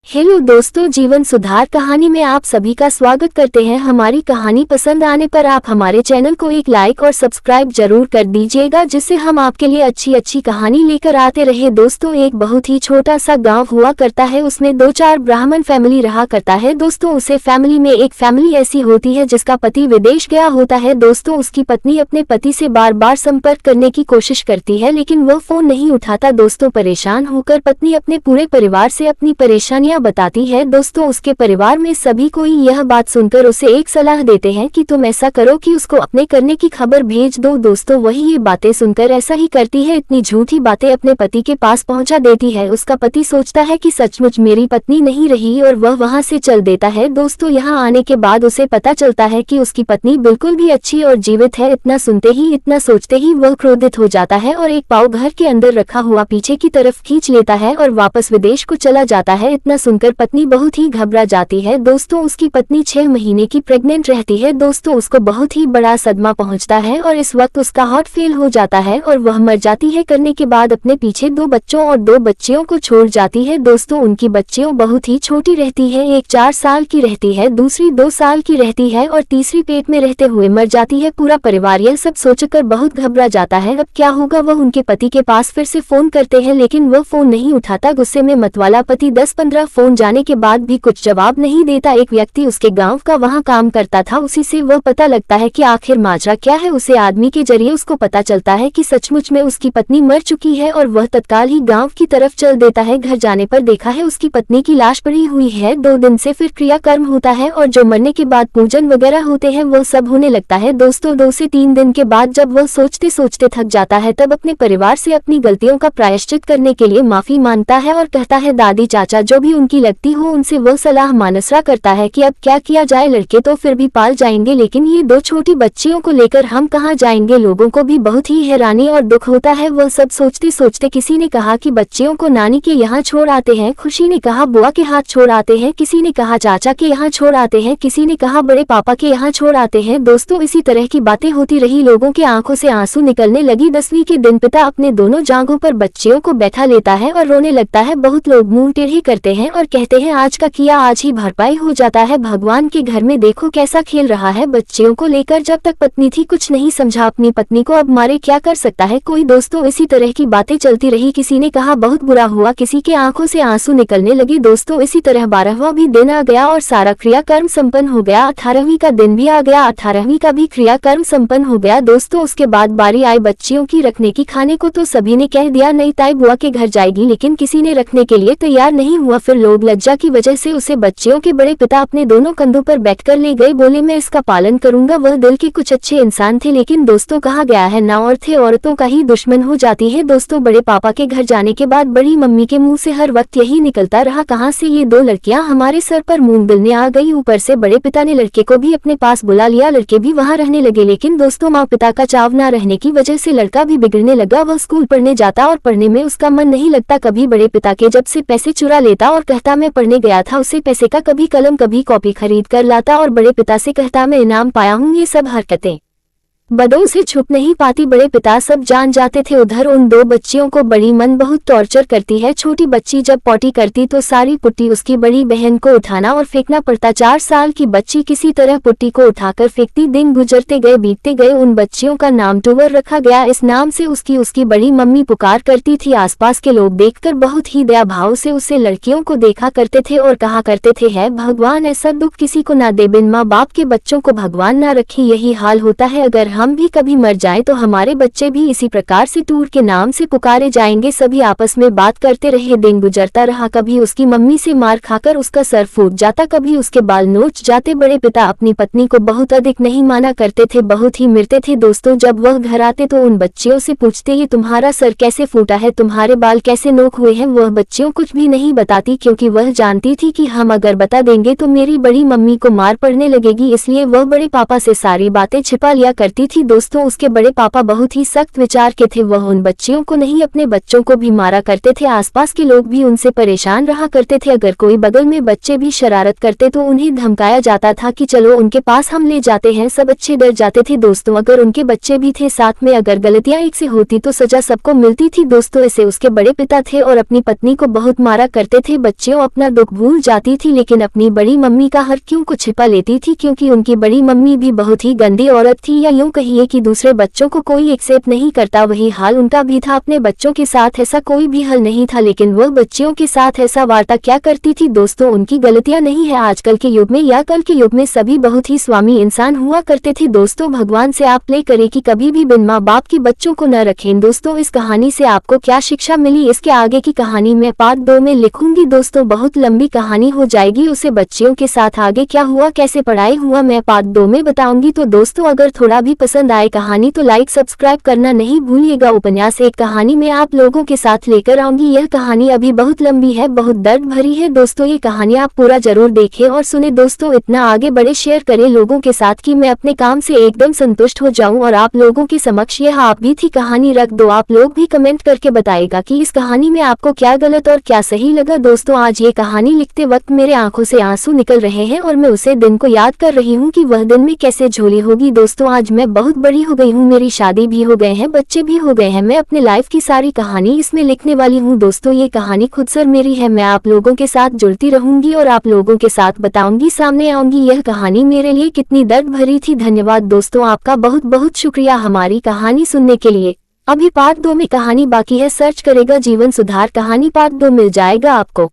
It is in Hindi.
हेलो दोस्तों, जीवन सुधार कहानी में आप सभी का स्वागत करते हैं। हमारी कहानी पसंद आने पर आप हमारे चैनल को एक लाइक और सब्सक्राइब जरूर कर दीजिएगा, जिससे हम आपके लिए अच्छी अच्छी कहानी लेकर आते रहे। दोस्तों, एक बहुत ही छोटा सा गांव हुआ करता है, उसमें 2-4 ब्राह्मण फैमिली रहा करता है। दोस्तों, उसे फैमिली में एक फैमिली ऐसी होती है जिसका पति विदेश गया होता है। दोस्तों, उसकी पत्नी अपने पति से बार बार संपर्क करने की कोशिश करती है, लेकिन वह फोन नहीं उठाता। दोस्तों, परेशान होकर पत्नी अपने पूरे परिवार से अपनी परेशानियां बताती है। दोस्तों, उसके परिवार में सभी कोई यह बात सुनकर उसे एक सलाह देते हैं कि तुम ऐसा करो कि उसको अपने करने की खबर भेज दो। दोस्तों, वही ये बातें सुनकर ऐसा ही करती है, इतनी झूठी बातें अपने पति के पास पहुंचा देती है। उसका पति सोचता है कि सचमुच मेरी पत्नी नहीं रही और वह वहां से चल देता है। दोस्तों, यहाँ आने के बाद उसे पता चलता है कि उसकी पत्नी बिल्कुल भी अच्छी और जीवित है। इतना सुनते ही, इतना सोचते ही वह क्रोधित हो जाता है और एक पाव घर के अंदर रखा हुआ पीछे की तरफ खींच लेता है और वापस विदेश को चला जाता है। इतना सुनकर पत्नी बहुत ही घबरा जाती है। दोस्तों, उसकी पत्नी 6 महीने की प्रेग्नेंट रहती है। दोस्तों, उसको बहुत ही बड़ा सदमा पहुंचता है और इस वक्त उसका हार्ट फेल हो जाता है और वह मर जाती है। करने के बाद अपने पीछे 2 बच्चों और 2 बच्चियों को छोड़ जाती है। दोस्तों, उनकी बच्चियों बहुत ही छोटी रहती है, एक 4 साल की रहती है, दूसरी 2 साल की रहती है और तीसरी पेट में रहते हुए मर जाती है। पूरा परिवार यह सब सोचकर बहुत घबरा जाता है। अब क्या होगा? वह उनके पति के पास फिर से फोन करते हैं, लेकिन वह फोन नहीं उठाता। गुस्से में मतवाला पति 10-15 फोन जाने के बाद भी कुछ जवाब नहीं देता। एक व्यक्ति उसके गांव का वहां काम करता था, उसी से वह पता लगता है कि आखिर माजरा क्या है। उसे आदमी के जरिए उसको पता चलता है कि सचमुच में उसकी पत्नी मर चुकी है और वह तत्काल ही गांव की तरफ चल देता है। घर जाने पर देखा है उसकी पत्नी की लाश पड़ी हुई है। 2 दिन से फिर क्रियाकर्म होता है और जो मरने के बाद पूजन वगैरह होते हैं वह सब होने लगता है। दोस्तों, 2 से 3 दिन के बाद जब वह सोचते सोचते थक जाता है, तब अपने परिवार से अपनी गलतियों का प्रायश्चित करने के लिए माफी मांगता है और कहता है दादी चाचा जो भी उनकी लगती हो उनसे वह सलाह मानसरा करता है कि अब क्या किया जाए। लड़के तो फिर भी पाल जाएंगे, लेकिन ये 2 छोटी बच्चियों को लेकर हम कहाँ जाएंगे। लोगों को भी बहुत ही हैरानी और दुख होता है। वह सब सोचते सोचते किसी ने कहा कि बच्चियों को नानी के यहाँ छोड़ आते हैं, खुशी ने कहा बुआ के हाथ छोड़ आते हैं, किसी ने कहा चाचा के यहाँ छोड़ आते हैं, किसी ने कहा बड़े पापा के यहाँ छोड़ आते हैं। दोस्तों, इसी तरह की बातें होती रही। लोगों के आंखों से आंसू निकलने लगी। 10वीं के दिन पिता अपने दोनों जांघों पर बच्चियों को बैठा लेता है और रोने लगता है। बहुत लोग मुंह टेढ़े करते हैं और कहते हैं आज का किया आज ही भरपाई हो जाता है। भगवान के घर में देखो कैसा खेल रहा है बच्चियों को लेकर। जब तक पत्नी थी कुछ नहीं समझा अपनी पत्नी को, अब मारे क्या कर सकता है कोई। दोस्तों, इसी तरह की बातें चलती रही। किसी ने कहा बहुत बुरा हुआ, किसी के आंखों से आंसू निकलने लगे। दोस्तों, इसी तरह 12वां भी दिन आ गया और सारा क्रियाकर्म संपन्न हो गया। 18वीं का दिन भी आ गया, 18वीं का भी क्रियाकर्म संपन्न हो गया। दोस्तों, उसके बाद बारी आई बच्चियों की रखने की। खाने को तो सभी ने कह दिया नहीं ताई बुआ के घर जाएगी, लेकिन किसी ने रखने के लिए तैयार नहीं हुआ। फिर लोग लज्जा की वजह से उसे बच्चियों के बड़े पिता अपने दोनों कंधों पर बैठकर ले गए। बोले मैं इसका पालन करूंगा। वह दिल के कुछ अच्छे इंसान थे, लेकिन दोस्तों कहा गया है ना औरतें औरतों का ही दुश्मन हो जाती है। दोस्तों, बड़े पापा के घर जाने के बाद बड़ी मम्मी के मुंह से हर वक्त यही निकलता रहा, कहां से ये 2 लड़कियां हमारे सर पर मूंग बिलने आ गई। ऊपर से बड़े पिता ने लड़के को भी अपने पास बुला लिया, लड़के भी वहां रहने लगे। लेकिन दोस्तों, माँ पिता का चाव न रहने की वजह से लड़का भी बिगड़ने लगा। वह स्कूल पढ़ने जाता और पढ़ने में उसका मन नहीं लगता। कभी बड़े पिता के जब से पैसे चुरा लेता और कहता मैं पढ़ने गया था, उसे पैसे का कभी कलम कभी कॉपी खरीद कर लाता और बड़े पिता से कहता मैं इनाम पाया हूँ। ये सब हरकतें बदों से छुप नहीं पाती, बड़े पिता सब जान जाते थे। उधर उन 2 बच्चियों को बड़ी मन बहुत टॉर्चर करती है। छोटी बच्ची जब पॉटी करती तो सारी पुट्टी उसकी बड़ी बहन को उठाना और फेंकना पड़ता। 4 साल की बच्ची किसी तरह पुट्टी को उठाकर फेंकती। दिन गुजरते गए, बीतते गए। उन बच्चियों का नाम टूवर रखा गया। इस नाम से उसकी बड़ी मम्मी पुकार करती थी। आसपास के लोग देखकर बहुत ही दया भाव से उसे लड़कियों को देखा करते थे और कहा करते थे है भगवान ऐसा दुख किसी को ना दे, बिन माँ बाप के बच्चों को भगवान ना रखे। यही हाल होता है, अगर हम भी कभी मर जाएं तो हमारे बच्चे भी इसी प्रकार से टूर के नाम से पुकारे जाएंगे। सभी आपस में बात करते रहे। दिन गुजरता रहा। कभी उसकी मम्मी से मार खाकर उसका सर फूट जाता, कभी उसके बाल नोच जाते। बड़े पिता अपनी पत्नी को बहुत अधिक नहीं माना करते थे, बहुत ही मिरते थे। दोस्तों, जब वह घर आते तो उन बच्चियों से पूछते ये तुम्हारा सर कैसे फूटा है, तुम्हारे बाल कैसे नोक हुए हैं। वह बच्चियों कुछ भी नहीं बताती, क्योंकि वह जानती थी कि हम अगर बता देंगे तो मेरी बड़ी मम्मी को मार पड़ने लगेगी। इसलिए वह बड़े पापा से सारी बातें छिपा लिया करती थी दोस्तों। उसके बड़े पापा बहुत ही सख्त विचार के थे, वह उन बच्चियों को नहीं अपने बच्चों को भी मारा करते थे। आसपास के लोग भी उनसे परेशान रहा करते थे। अगर कोई बगल में बच्चे भी शरारत करते तो उन्हें धमकाया जाता था कि चलो उनके पास हम ले जाते हैं। सब अच्छे डर जाते थे दोस्तों। अगर उनके बच्चे भी थे साथ में, अगर गलतियां एक से होती तो सजा सबको मिलती थी दोस्तों। ऐसे उसके बड़े पिता थे और अपनी पत्नी को बहुत मारा करते थे। बच्चियों अपना दुख भूल जाती थी लेकिन अपनी बड़ी मम्मी का हर क्यों को छिपा लेती थी, क्योंकि उनकी बड़ी मम्मी भी बहुत ही गंदी औरत थी, या यूं कहिए कि दूसरे बच्चों को कोई एक्सेप्ट नहीं करता, वही हाल उनका भी था। अपने बच्चों के साथ ऐसा कोई भी हल नहीं था, लेकिन वह बच्चियों के साथ ऐसा वार्ता क्या करती थी दोस्तों। उनकी गलतियां नहीं है। आजकल के युग में या कल के युग में सभी बहुत ही स्वामी इंसान हुआ करते थे दोस्तों। भगवान से आप प्रे करें कि कभी भी बिन माँ बाप के बच्चों को न रखें। दोस्तों इस कहानी से आपको क्या शिक्षा मिली, इसके आगे की कहानी मैं पार्ट 2 में लिखूंगी दोस्तों। बहुत लंबी कहानी हो जाएगी। उसे बच्चियों के साथ आगे क्या हुआ, कैसे पढ़ाई हुआ, मैं पार्ट 2 में बताऊंगी। तो दोस्तों अगर थोड़ा भी पसंद आए कहानी तो लाइक सब्सक्राइब करना नहीं भूलिएगा। उपन्यास एक कहानी में आप लोगों के साथ लेकर आऊंगी। यह कहानी अभी बहुत लंबी है, बहुत दर्द भरी है दोस्तों। ये कहानी आप पूरा जरूर देखें और सुने दोस्तों। इतना आगे बढ़े, शेयर करें लोगों के साथ कि मैं अपने काम से एकदम संतुष्ट हो जाऊं और आप लोगों के समक्ष यह आप भी थी कहानी रख दो। आप लोग भी कमेंट करके बताएगा कि इस कहानी में आपको क्या गलत और क्या सही लगा। दोस्तों आज ये कहानी लिखते वक्त मेरे आंखों से आंसू निकल रहे हैं और मैं उसे दिन को याद कर रही हूँ कि वह दिन में कैसे झोली होगी। दोस्तों आज मैं बहुत बड़ी हो गई हूँ, मेरी शादी भी हो गए हैं, बच्चे भी हो गए हैं। मैं अपने लाइफ की सारी कहानी इसमें लिखने वाली हूँ दोस्तों। ये कहानी खुद से मेरी है, मैं आप लोगों के साथ जुड़ती रहूंगी और आप लोगों के साथ बताऊंगी, सामने आऊंगी यह कहानी मेरे लिए कितनी दर्द भरी थी। धन्यवाद दोस्तों, आपका बहुत बहुत शुक्रिया हमारी कहानी सुनने के लिए। अभी पार्ट 2 में कहानी बाकी है, सर्च करेगा जीवन सुधार कहानी, पार्ट 2 मिल जाएगा आपको।